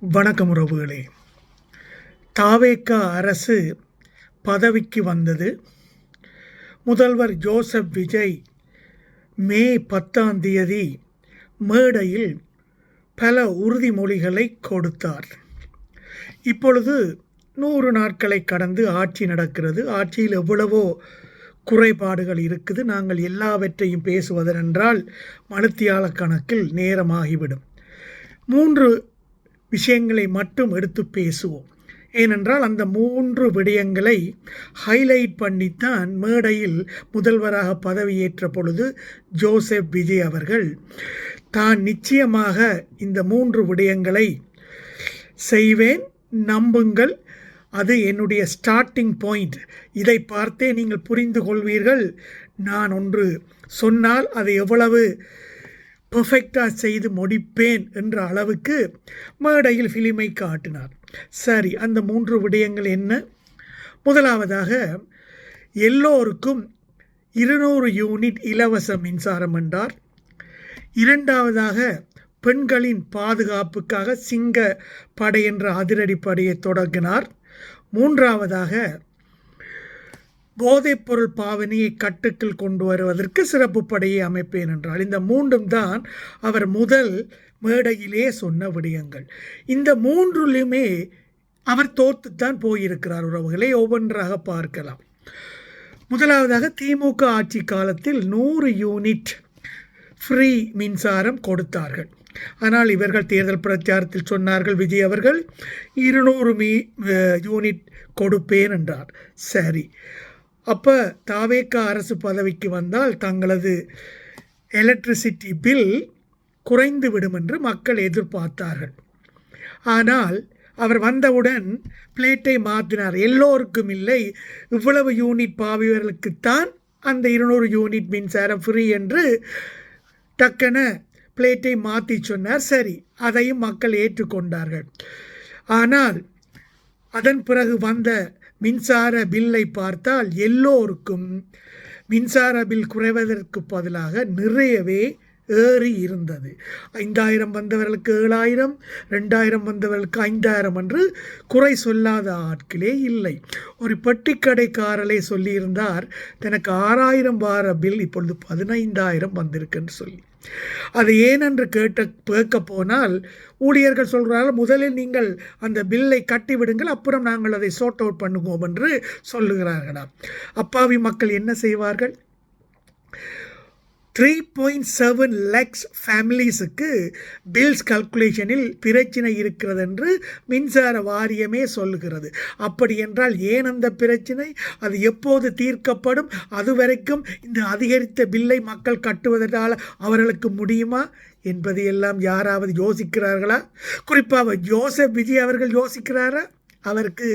வணக்கம் உறவுகளே. தாவேகா அரசு பதவிக்கு வந்தது. முதல்வர் ஜோசப் விஜய் மே 10 மேடையில் பல உறுதிமொழிகளை கொடுத்தார். இப்பொழுது 100 நாட்களை கடந்து ஆட்சி நடக்கிறது. ஆட்சியில் எவ்வளவோ குறைபாடுகள் இருக்குது. நாங்கள் எல்லாவற்றையும் பேசுவதென்றால் மணித்தியால கணக்கில் நேரமாகிவிடும். 3 விஷயங்களை மட்டும் எடுத்து பேசுவோம். ஏனென்றால் அந்த 3 விடயங்களை ஹைலைட் பண்ணித்தான் மேடையில் முதல்வராக பதவியேற்ற பொழுது ஜோசப் விஜய் அவர்கள் தான் நிச்சயமாக இந்த 3 விடயங்களை செய்வேன், நம்புங்கள், அது என்னுடைய ஸ்டார்டிங் பாயிண்ட், இதை பார்த்தே நீங்கள் புரிந்து கொள்வீர்கள், நான் ஒன்று சொன்னால் அதை எவ்வளவு பர்ஃபெக்டாக செய்து முடிப்பேன் என்ற அளவுக்கு மேடையில் ஃபிலிமை காட்டினார். சரி, அந்த 3 விடயங்கள் என்ன? முதலாவதாக எல்லோருக்கும் 200 யூனிட் இலவச மின்சாரம் என்றார். இரண்டாவதாக பெண்களின் பாதுகாப்புக்காக சிங்க படை என்ற அதிரடி படையை தொடங்கினார். மூன்றாவதாக போதைப்பொருள் பாவனையை கட்டுக்குள் கொண்டு வருவதற்கு சிறப்பு படையை அமைப்பேன் என்றால் இந்த 3ம் தான் அவர் முதல் மேடையிலே சொன்ன விடயங்கள். இந்த 3லுமே அவர் தோற்றுத்தான் போயிருக்கிறார். உறவுகளை ஒவ்வொன்றாக பார்க்கலாம். முதலாவதாக திமுக ஆட்சி காலத்தில் 100 யூனிட் ஃப்ரீ மின்சாரம் கொடுத்தார்கள். ஆனால் இவர்கள் தேர்தல் பிரச்சாரத்தில் சொன்னார்கள், விஜய் அவர்கள் 200 யூனிட் கொடுப்பேன் என்றார். சரி, அப்போ தாவேகா அரசு பதவிக்கு வந்தால் தங்களது எலக்ட்ரிசிட்டி பில் குறைந்து விடும் என்று மக்கள் எதிர்பார்த்தார்கள். ஆனால் அவர் வந்தவுடன் பிளேட்டை மாற்றினார். எல்லோருக்கும் இல்லை, இவ்வளவு யூனிட் பாவியவர்களுக்குத்தான் அந்த 200 யூனிட் மின்சாரம் ஃப்ரீ என்று டக்கென பிளேட்டை மாற்றி சொன்னார். சரி, அதையும் மக்கள் ஏற்றுக்கொண்டார்கள். ஆனால் அதன் பிறகு வந்த மின்சார பில்லை பார்த்தால் எல்லோருக்கும் மின்சார பில் குறைவதற்கு பதிலாக நிறையவே ஏறி இருந்தது. 5000 வந்தவர்களுக்கு 7000, 2000 வந்தவர்களுக்கு 5000 என்று குறை சொல்லாத ஆட்களே இல்லை. ஒரு பெட்டிக்கடைக்காரலே சொல்லியிருந்தார், எனக்கு 6000 வார பில் இப்பொழுது 15000 வந்திருக்குன்னு சொல்லி. அது ஏனென்று கேட்க போனால் ஊழியர்கள் சொல்கிறார்கள், முதலில் நீங்கள் அந்த பில்லை கட்டிவிடுங்கள், அப்புறம் நாங்கள் அதை சோர்ட் அவுட் பண்ணுவோம் என்று சொல்லுகிறார்களாம். அப்பாவி மக்கள் என்ன செய்வார்கள்? 3.7 lakhs ஃபேமிலிஸுக்கு பில்ஸ் கல்குலேஷனில் பிரச்சனை இருக்கிறது என்று மின்சார வாரியமே சொல்லுகிறது. அப்படி என்றால் ஏன் அந்த பிரச்சனை, அது எப்போது தீர்க்கப்படும், அதுவரைக்கும் இந்த அதிகரித்த பில்லை மக்கள் கட்டுவதனால் அவர்களுக்கு முடியுமா என்பது எல்லாம் யாராவது யோசிக்கிறார்களா? குறிப்பாக ஜோசப் விஜய் அவர்கள் யோசிக்கிறாரா? அவருக்கு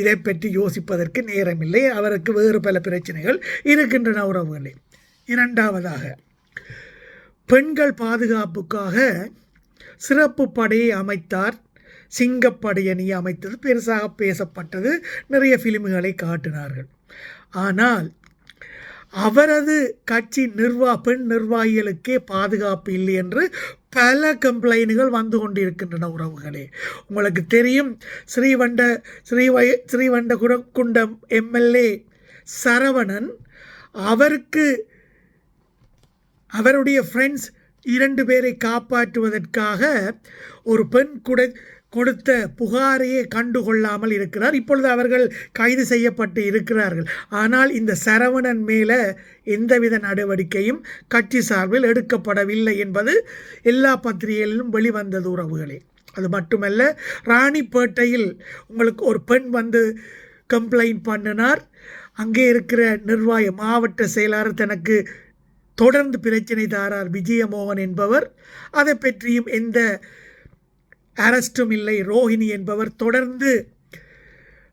இதை பற்றி யோசிப்பதற்கு நேரமில்லை. அவருக்கு வேறு பல பிரச்சனைகள் இருக்கின்றன உறவுகளே. இரண்டாவதாக பெண்கள் பாதுகாப்புக்காக சிறப்பு படையை அமைத்தார். சிங்கப்படையணியை அமைத்தது பெருசாக பேசப்பட்டது. நிறைய ஃபிலிம்களை காட்டினார்கள். ஆனால் அவரது கட்சி பெண் நிர்வாகிகளுக்கே பாதுகாப்பு இல்லை என்று பல கம்ப்ளைண்டுகள் வந்து கொண்டிருக்கின்றன உறவுகளே. உங்களுக்கு தெரியும், ஸ்ரீவண்டகுண்டம் எம்எல்ஏ சரவணன், அவருடைய ஃப்ரெண்ட்ஸ் 2 பேரை காப்பாற்றுவதற்காக ஒரு பெண் கொடுத்த புகாரையே கண்டுகொள்ளாமல் இருக்கிறார். இப்பொழுது அவர்கள் கைது செய்யப்பட்டு இருக்கிறார்கள். ஆனால் இந்த சரவணன் மேலே எந்தவித நடவடிக்கையும் கட்சி சார்பில் எடுக்கப்படவில்லை என்பது எல்லா பத்திரிகைகளிலும் வெளிவந்தது உறவுகளே. அது மட்டுமல்ல, ராணிப்பேட்டையில் உங்களுக்கு ஒரு பெண் வந்து கம்ப்ளைண்ட் பண்ணினார். அங்கே இருக்கிற மாவட்ட செயலாளர் தனக்கு தொடர்ந்து பிரச்சனை தாரார் விஜயமோகன் என்பவர். அதை பற்றியும் எந்த அரெஸ்டும் இல்லை. ரோஹிணி என்பவர் தொடர்ந்து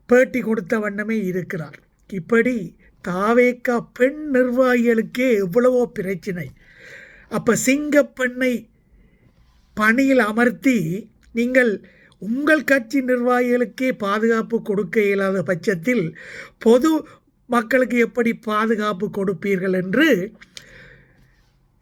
பேட்டி கொடுத்த வண்ணமே இருக்கிறார். இப்படி தாவேகா பெண் நிர்வாகிகளுக்கே எவ்வளவோ பிரச்சனை. அப்போ சிங்கப்பெண்ணை பணியில் அமர்த்தி நீங்கள் உங்கள் கட்சி நிர்வாகிகளுக்கே பாதுகாப்பு கொடுக்க இயலாத பட்சத்தில் பொது மக்களுக்கு எப்படி பாதுகாப்பு கொடுப்பீர்கள் என்று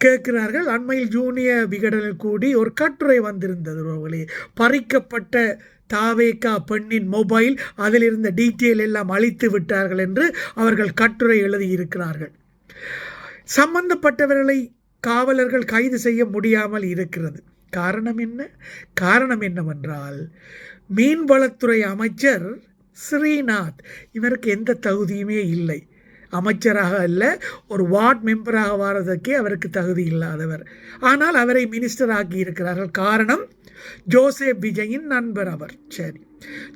கேட்கிறார்கள். அண்மையில் ஜூனியர் விகடனில் கூடி ஒரு கட்டுரை வந்திருந்தது உறவுகளே. பறிக்கப்பட்ட தாவேகா பெண்ணின் மொபைல், அதில் இருந்த டீட்டெயில் எல்லாம் அழித்து விட்டார்கள் என்று அவர்கள் கட்டுரை எழுதியிருக்கிறார்கள். சம்பந்தப்பட்டவர்களை காவலர்கள் கைது செய்ய முடியாமல் இருக்கிறது. காரணம் என்ன? காரணம் என்னவென்றால், மீன்வளத்துறை அமைச்சர் ஸ்ரீநாத், இவருக்கு எந்த தகுதியுமே இல்லை. அமைச்சராக அல்ல, ஒரு வார்டு மெம்பராக வாரதற்கே அவருக்கு தகுதி இல்லாதவர். ஆனால் அவரை மினிஸ்டர் ஆக்கி இருக்கிறார்கள். காரணம், ஜோசப் விஜயின் நண்பர் அவர். சரி,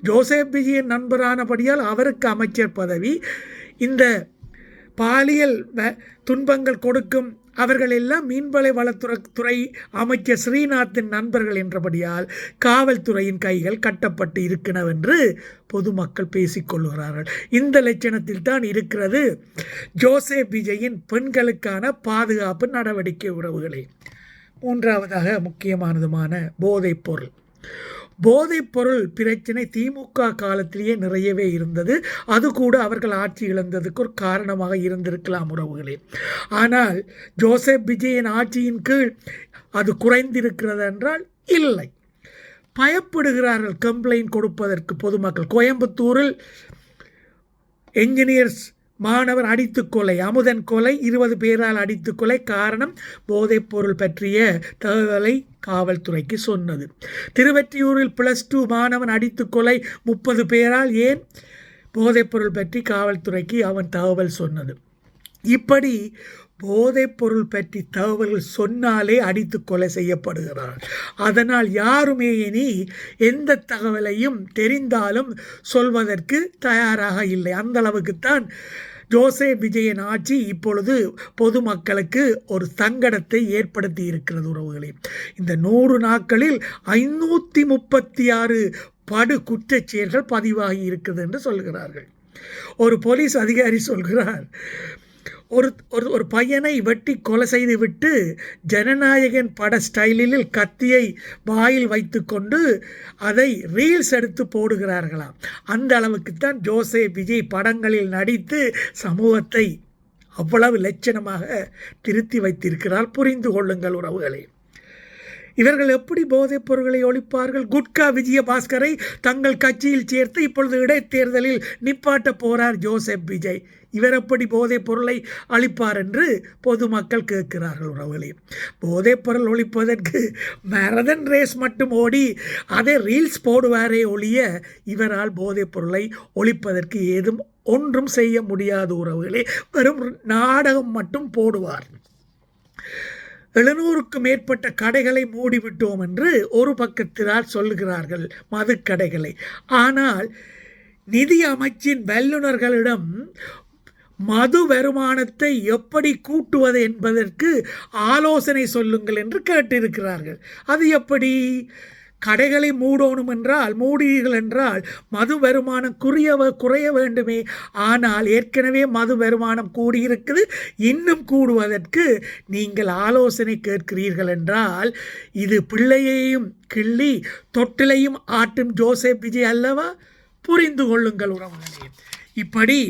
ஜோசப் விஜயின் நண்பரானபடியால் அவருக்கு அமைச்சர் பதவி. இந்த பாலியல் துன்பங்கள் கொடுக்கும் அவர்கள் எல்லாம் மீன்வள வளத்துறை அமைச்சர் ஸ்ரீநாத்தின் நண்பர்கள் என்றபடியால் காவல்துறையின் கைகள் கட்டப்பட்டு இருக்கிறனவென்று பொதுமக்கள் பேசிக்கொள்கிறார்கள். இந்த லட்சணத்தில் தான் இருக்கிறது ஜோசப் விஜயின் பெண்களுக்கான பாதுகாப்பு நடவடிக்கை. உறவுகளே, மூன்றாவதாக முக்கியமானதுமான போதைப்பொருள். போதைப்பொருள் பிரச்சனை திமுக காலத்திலேயே நிறையவே இருந்தது. அது கூட அவர்கள் ஆட்சி இழந்ததுக்கு ஒரு காரணமாக இருந்திருக்கலாம் உறவுகளே. ஆனால் ஜோசப் விஜயின் ஆட்சியின் கீழ் அது குறைந்திருக்கிறது என்றால் இல்லை. பயப்படுகிறார்கள் கம்ப்ளைண்ட் கொடுப்பதற்கு பொதுமக்கள். கோயம்புத்தூரில் என்ஜினியர்ஸ் மாணவர் அடித்து கொலை, அமுதன் கொலை, 20 பேரால் அடித்து கொலை. காரணம், போதைப்பொருள் பற்றிய தகவலை காவல்துறைக்கு சொன்னது. திருவெற்றியூரில் +2 மாணவன் அடித்து கொலை 30 பேரால். ஏன்? போதைப்பொருள் பற்றி காவல்துறைக்கு அவன் தகவல் சொன்னது. இப்படி போதைப்பொருள் பற்றி தகவல்கள் சொன்னாலே அடித்து கொலை செய்யப்படுகிறார். அதனால் யாருமே இனி எந்த தகவலையும் தெரிந்தாலும் சொல்வதற்கு தயாராக இல்லை. அந்த அளவுக்குத்தான் ஜோசப் விஜயன் ஆட்சி இப்பொழுது பொதுமக்களுக்கு ஒரு சங்கடத்தை ஏற்படுத்தி இருக்கிறது உறவுகளே. இந்த 100 நாட்களில் 536 படு குற்றச் செயல்கள் பதிவாகி இருக்குது என்று சொல்கிறார்கள். ஒரு போலீஸ் அதிகாரி சொல்கிறார், ஒரு பையனை வெட்டி கொலை செய்து விட்டு ஜனநாயகன் பட ஸ்டைலில் கத்தியை வாயில் வைத்து கொண்டு அதை ரீல்ஸ் எடுத்து போடுகிறார்களாம். அந்த அளவுக்குத்தான் ஜோசப் விஜய் படங்களில் நடித்து சமூகத்தை அவ்வளவு லட்சணமாக திருத்தி வைத்திருக்கிறார். புரிந்து கொள்ளுங்கள் உறவுகளே. இவர்கள் எப்படி போதைப் பொருட்களை ஒழிப்பார்கள்? குட்கா விஜயபாஸ்கரை தங்கள் கட்சியில் சேர்த்து இப்பொழுது இடைத்தேர்தலில் நிப்பாட்ட போறார் ஜோசப் விஜய். இவர் எப்படி போதைப் பொருளை அழிப்பார் என்று பொதுமக்கள் கேட்கிறார்கள் உறவுகளே. போதைப் பொருள் ஒழிப்பதற்கு மேரதன் ரேஸ் மட்டும் ஓடி அதை ரீல்ஸ் போடுவாரே ஒழிய இவரால் போதைப் பொருளை ஒழிப்பதற்கு ஒன்றும் செய்ய முடியாத உறவுகளே. வெறும் நாடகம் மட்டும் போடுவார். 700க்கும் மேற்பட்ட கடைகளை மூடிவிட்டோம் என்று ஒரு பக்கத்தினால் சொல்லுகிறார்கள், மதுக்கடைகளை. ஆனால் நிதி அமைச்சின் வல்லுநர்களிடம் மது வருமானத்தை எப்படி கூட்டுவது என்பதற்கு ஆலோசனை சொல்லுங்கள் என்று கேட்டிருக்கிறார்கள். அது எப்படி? கடைகளை மூடணும் என்றால், மூடுவீர்கள் என்றால் மது வருமானம் குறைய வேண்டுமே. ஆனால் ஏற்கனவே மது வருமானம் கூடியிருக்குது, இன்னும் கூடுவதற்கு நீங்கள் ஆலோசனை கேட்கிறீர்கள் என்றால் இது பிள்ளையையும் கிள்ளி தொட்டிலையும் ஆட்டும் ஜோசப் விஜய் அல்லவா? புரிந்து கொள்ளுங்கள் உறவுகளே. இப்படி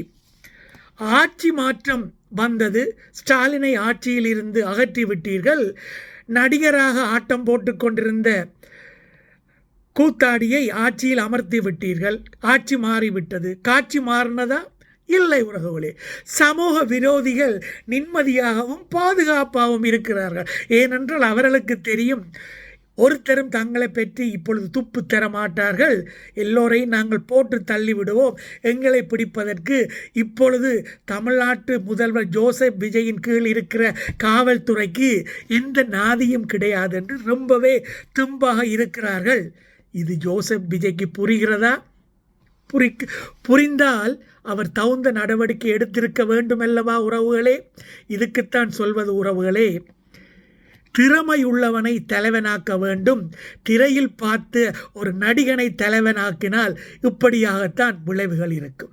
ஆட்சி மாற்றம் வந்தது. ஸ்டாலினை ஆட்சியில் இருந்து அகற்றிவிட்டீர்கள். நடிகராக ஆட்டம் போட்டு கொண்டிருந்த கூத்தாடியை ஆட்சியில் அமர்த்தி விட்டீர்கள். ஆட்சி மாறிவிட்டது. காட்சி மாறினதா? இல்லை உறவுகளே. சமூக விரோதிகள் நிம்மதியாகவும் பாதுகாப்பாகவும் இருக்கிறார்கள். ஏனென்றால் அவர்களுக்கு தெரியும், ஒருத்தரும் தங்களை பற்றி இப்பொழுது துப்பு தர மாட்டார்கள். எல்லோரையும் நாங்கள் போட்டு தள்ளிவிடுவோம். எங்களை பிடிப்பதற்கு இப்பொழுது தமிழ்நாட்டு முதல்வர் ஜோசப் விஜயின் கீழ் இருக்கிற காவல்துறைக்கு எந்த நாதியும் கிடையாது என்று ரொம்பவே தெம்பாக இருக்கிறார்கள். இது ஜோசப் விஜய்க்கு புரிகிறதா? புரிந்தால் அவர் தகுந்த நடவடிக்கை எடுத்திருக்க வேண்டும் அல்லவா உறவுகளே? இதுக்குத்தான் சொல்வது உறவுகளே, திறமை உள்ளவனை தலைவனாக்க வேண்டும். திரையில் பார்த்து ஒரு நடிகனை தலைவனாக்கினால் இப்படியாகத்தான் விளைவுகள் இருக்கும்.